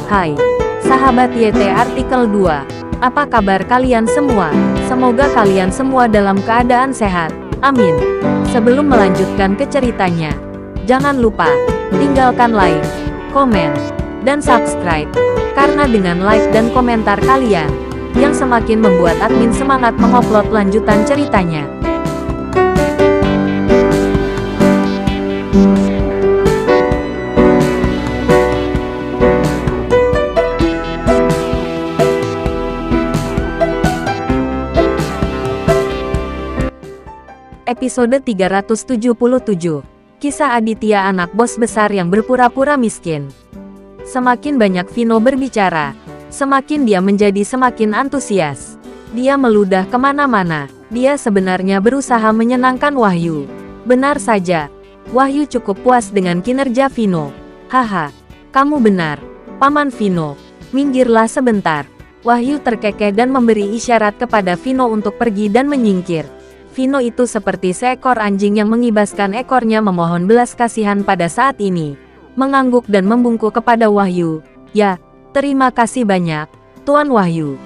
Hai, sahabat YT Artikel 2. Apa kabar kalian semua? Semoga kalian semua dalam keadaan sehat. Amin. Sebelum melanjutkan ke ceritanya, jangan lupa tinggalkan like, komen, dan subscribe. Karena dengan like dan komentar kalian, yang semakin membuat admin semangat mengupload lanjutan ceritanya. Episode 377. Kisah Aditya, anak bos besar yang berpura-pura miskin. Semakin banyak Vino berbicara, semakin dia menjadi semakin antusias. Dia meludah kemana-mana. Dia sebenarnya berusaha menyenangkan Wahyu. Benar saja, Wahyu cukup puas dengan kinerja Vino. Haha, kamu benar, Paman Vino. Minggirlah sebentar. Wahyu terkekeh dan memberi isyarat kepada Vino untuk pergi dan menyingkir. Vino itu seperti seekor anjing yang mengibaskan ekornya memohon belas kasihan pada saat ini. Mengangguk dan membungkuk kepada Wahyu. Ya, terima kasih banyak, Tuan Wahyu.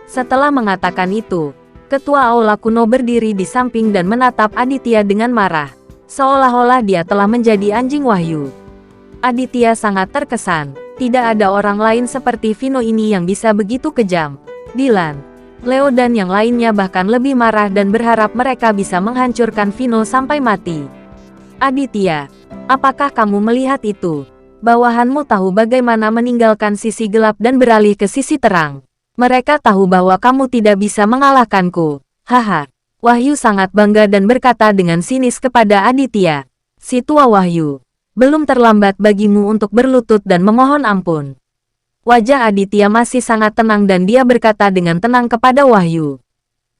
Setelah mengatakan itu, Ketua Aula Kuno berdiri di samping dan menatap Aditya dengan marah. Seolah-olah dia telah menjadi anjing Wahyu. Aditya sangat terkesan. Tidak ada orang lain seperti Vino ini yang bisa begitu kejam. Dylan, Leo dan yang lainnya bahkan lebih marah dan berharap mereka bisa menghancurkan Vino sampai mati. Aditya, apakah kamu melihat itu? Bawahanmu tahu bagaimana meninggalkan sisi gelap dan beralih ke sisi terang. Mereka tahu bahwa kamu tidak bisa mengalahkanku. Haha. Wahyu sangat bangga dan berkata dengan sinis kepada Aditya. Si tua Wahyu, belum terlambat bagimu untuk berlutut dan memohon ampun. Wajah Aditya masih sangat tenang dan dia berkata dengan tenang kepada Wahyu.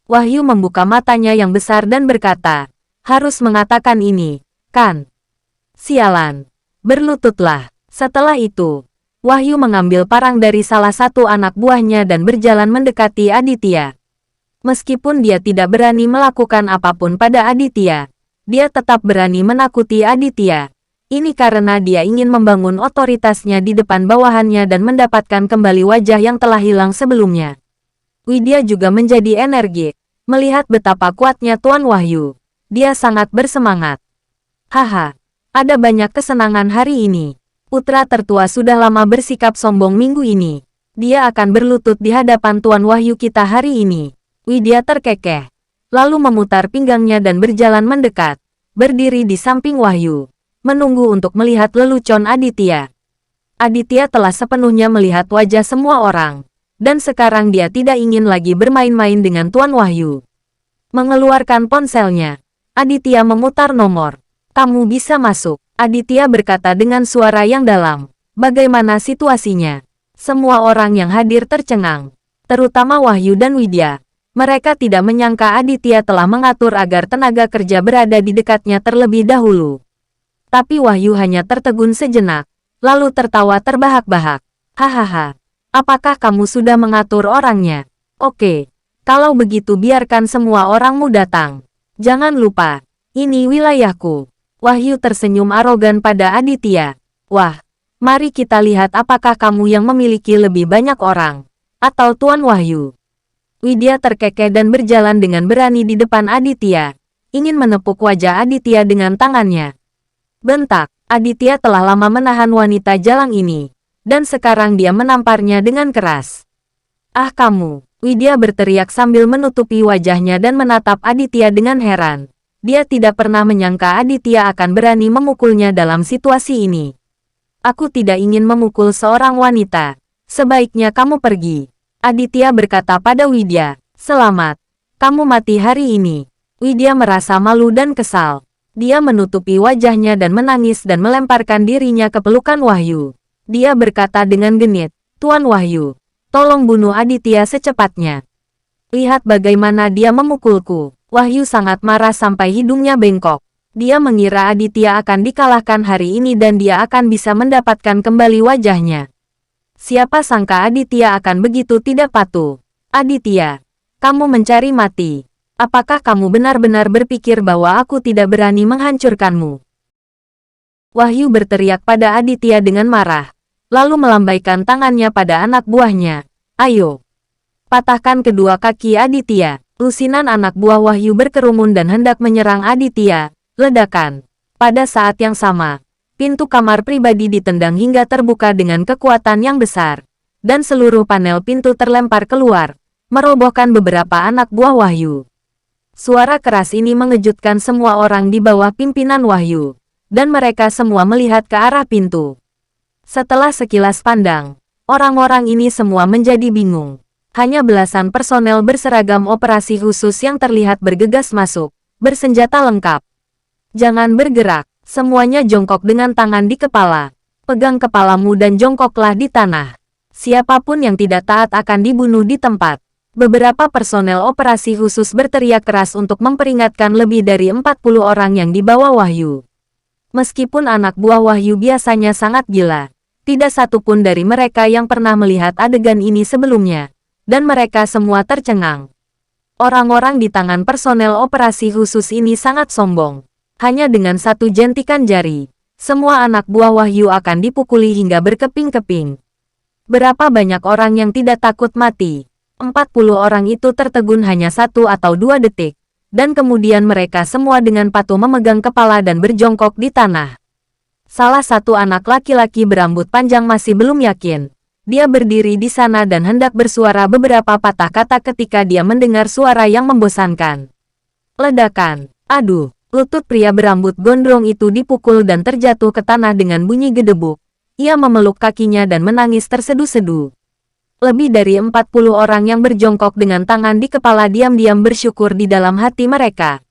Wahyu membuka matanya yang besar dan berkata, harus mengatakan ini, kan? Sialan. Berlututlah. Setelah itu, Wahyu mengambil parang dari salah satu anak buahnya dan berjalan mendekati Aditya. Meskipun dia tidak berani melakukan apapun pada Aditya, dia tetap berani menakuti Aditya. Ini karena dia ingin membangun otoritasnya di depan bawahannya dan mendapatkan kembali wajah yang telah hilang sebelumnya. Widya juga menjadi energik. Melihat betapa kuatnya Tuan Wahyu, dia sangat bersemangat. Haha, ada banyak kesenangan hari ini. Putra tertua sudah lama bersikap sombong minggu ini. Dia akan berlutut di hadapan Tuan Wahyu kita hari ini. Widya terkekeh, lalu memutar pinggangnya dan berjalan mendekat, berdiri di samping Wahyu, menunggu untuk melihat lelucon Aditya. Aditya telah sepenuhnya melihat wajah semua orang, dan sekarang dia tidak ingin lagi bermain-main dengan Tuan Wahyu. Mengeluarkan ponselnya, Aditya memutar nomor. Kamu bisa masuk, Aditya berkata dengan suara yang dalam. Bagaimana situasinya? Semua orang yang hadir tercengang, terutama Wahyu dan Widya. Mereka tidak menyangka Aditya telah mengatur agar tenaga kerja berada di dekatnya terlebih dahulu. Tapi Wahyu hanya tertegun sejenak, lalu tertawa terbahak-bahak. Hahaha, apakah kamu sudah mengatur orangnya? Oke, kalau begitu biarkan semua orangmu datang. Jangan lupa, ini wilayahku. Wahyu tersenyum arogan pada Aditya. Wah, mari kita lihat apakah kamu yang memiliki lebih banyak orang, atau Tuan Wahyu. Widya terkekeh dan berjalan dengan berani di depan Aditya, ingin menepuk wajah Aditya dengan tangannya. Bentak, Aditya telah lama menahan wanita jalang ini, dan sekarang dia menamparnya dengan keras. Ah kamu, Widya berteriak sambil menutupi wajahnya dan menatap Aditya dengan heran. Dia tidak pernah menyangka Aditya akan berani memukulnya dalam situasi ini. Aku tidak ingin memukul seorang wanita. Sebaiknya kamu pergi. Aditya berkata pada Widya. Selamat, kamu mati hari ini. Widya merasa malu dan kesal. Dia menutupi wajahnya dan menangis dan melemparkan dirinya ke pelukan Wahyu. Dia berkata dengan genit, Tuan Wahyu, tolong bunuh Aditya secepatnya. Lihat bagaimana dia memukulku. Wahyu sangat marah sampai hidungnya bengkok. Dia mengira Aditya akan dikalahkan hari ini dan dia akan bisa mendapatkan kembali wajahnya. Siapa sangka Aditya akan begitu tidak patuh. Aditya, kamu mencari mati. Apakah kamu benar-benar berpikir bahwa aku tidak berani menghancurkanmu? Wahyu berteriak pada Aditya dengan marah. lalu melambaikan tangannya pada anak buahnya. Ayo, patahkan kedua kaki Aditya. Lusinan anak buah Wahyu berkerumun dan hendak menyerang Aditya. Ledakan. Pada saat yang sama, pintu kamar pribadi ditendang hingga terbuka dengan kekuatan yang besar. Dan seluruh panel pintu terlempar keluar, merobohkan beberapa anak buah Wahyu. Suara keras ini mengejutkan semua orang di bawah pimpinan Wahyu. Dan mereka semua melihat ke arah pintu. Setelah sekilas pandang, orang-orang ini semua menjadi bingung. Hanya belasan personel berseragam operasi khusus yang terlihat bergegas masuk, bersenjata lengkap. Jangan bergerak, semuanya jongkok dengan tangan di kepala. Pegang kepalamu dan jongkoklah di tanah. Siapapun yang tidak taat akan dibunuh di tempat. Beberapa personel operasi khusus berteriak keras untuk memperingatkan lebih dari 40 orang yang dibawa Wahyu. Meskipun anak buah Wahyu biasanya sangat gila, tidak satupun dari mereka yang pernah melihat adegan ini sebelumnya. Dan mereka semua tercengang. Orang-orang di tangan personel operasi khusus ini sangat sombong. Hanya dengan satu jentikan jari, semua anak buah Wahyu akan dipukuli hingga berkeping-keping. Berapa banyak orang yang tidak takut mati? 40 orang itu tertegun hanya 1 atau 2 detik. Dan kemudian mereka semua dengan patuh memegang kepala dan berjongkok di tanah. Salah satu anak laki-laki berambut panjang masih belum yakin. Dia berdiri di sana dan hendak bersuara beberapa patah kata ketika dia mendengar suara yang membosankan. Ledakan. Aduh, lutut pria berambut gondrong itu dipukul dan terjatuh ke tanah dengan bunyi gedebuk. Ia memeluk kakinya dan menangis tersedu-sedu. Lebih dari 40 orang yang berjongkok dengan tangan di kepala diam-diam bersyukur di dalam hati mereka.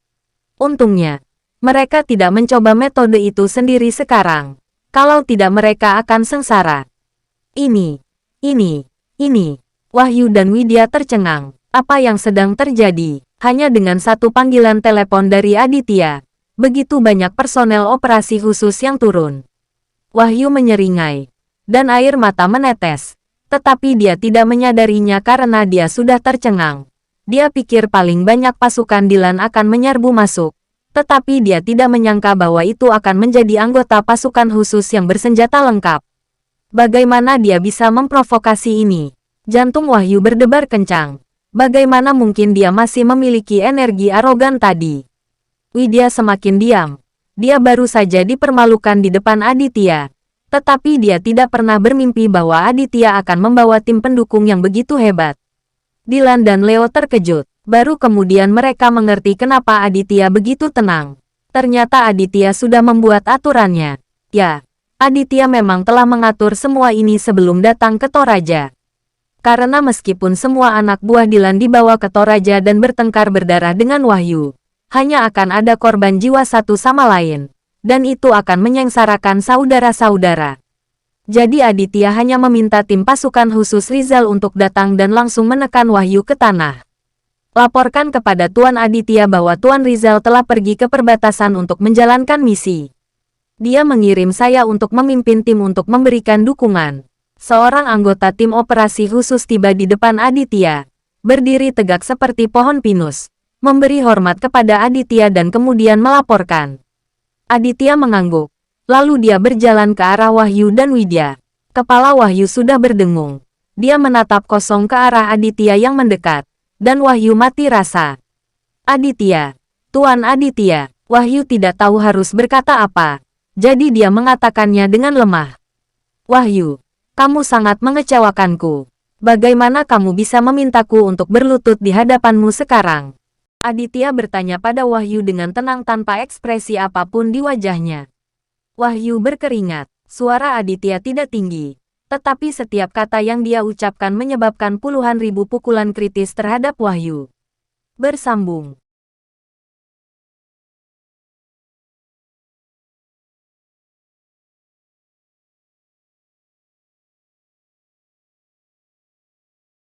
Untungnya, mereka tidak mencoba metode itu sendiri sekarang. Kalau tidak mereka akan sengsara. Ini. Wahyu dan Widya tercengang. Apa yang sedang terjadi? Hanya dengan satu panggilan telepon dari Aditya, begitu banyak personel operasi khusus yang turun. Wahyu menyeringai, dan air mata menetes. Tetapi dia tidak menyadarinya karena dia sudah tercengang. Dia pikir paling banyak pasukan Dilan akan menyerbu masuk. Tetapi dia tidak menyangka bahwa itu akan menjadi anggota pasukan khusus yang bersenjata lengkap. Bagaimana dia bisa memprovokasi ini? Jantung Wahyu berdebar kencang. Bagaimana mungkin dia masih memiliki energi arogan tadi? Widya semakin diam. Dia baru saja dipermalukan di depan Aditya. Tetapi dia tidak pernah bermimpi bahwa Aditya akan membawa tim pendukung yang begitu hebat. Dilan dan Leo terkejut. Baru kemudian mereka mengerti kenapa Aditya begitu tenang. Ternyata Aditya sudah membuat aturannya. Ya. Aditya memang telah mengatur semua ini sebelum datang ke Toraja. Karena meskipun semua anak buah Dilan dibawa ke Toraja dan bertengkar berdarah dengan Wahyu, hanya akan ada korban jiwa satu sama lain. Dan itu akan menyengsarakan saudara-saudara. Jadi Aditya hanya meminta tim pasukan khusus Rizal untuk datang dan langsung menekan Wahyu ke tanah. Laporkan kepada Tuan Aditya bahwa Tuan Rizal telah pergi ke perbatasan untuk menjalankan misi. Dia mengirim saya untuk memimpin tim untuk memberikan dukungan. Seorang anggota tim operasi khusus tiba di depan Aditya, berdiri tegak seperti pohon pinus, memberi hormat kepada Aditya dan kemudian melaporkan. Aditya mengangguk, lalu dia berjalan ke arah Wahyu dan Widya. Kepala Wahyu sudah berdengung. Dia menatap kosong ke arah Aditya yang mendekat, dan Wahyu mati rasa. Aditya, Tuan Aditya, Wahyu tidak tahu harus berkata apa. Jadi dia mengatakannya dengan lemah. Wahyu, kamu sangat mengecewakanku. Bagaimana kamu bisa memintaku untuk berlutut di hadapanmu sekarang? Aditya bertanya pada Wahyu dengan tenang tanpa ekspresi apapun di wajahnya. Wahyu berkeringat. Suara Aditya tidak tinggi. Tetapi setiap kata yang dia ucapkan menyebabkan puluhan ribu pukulan kritis terhadap Wahyu. Bersambung.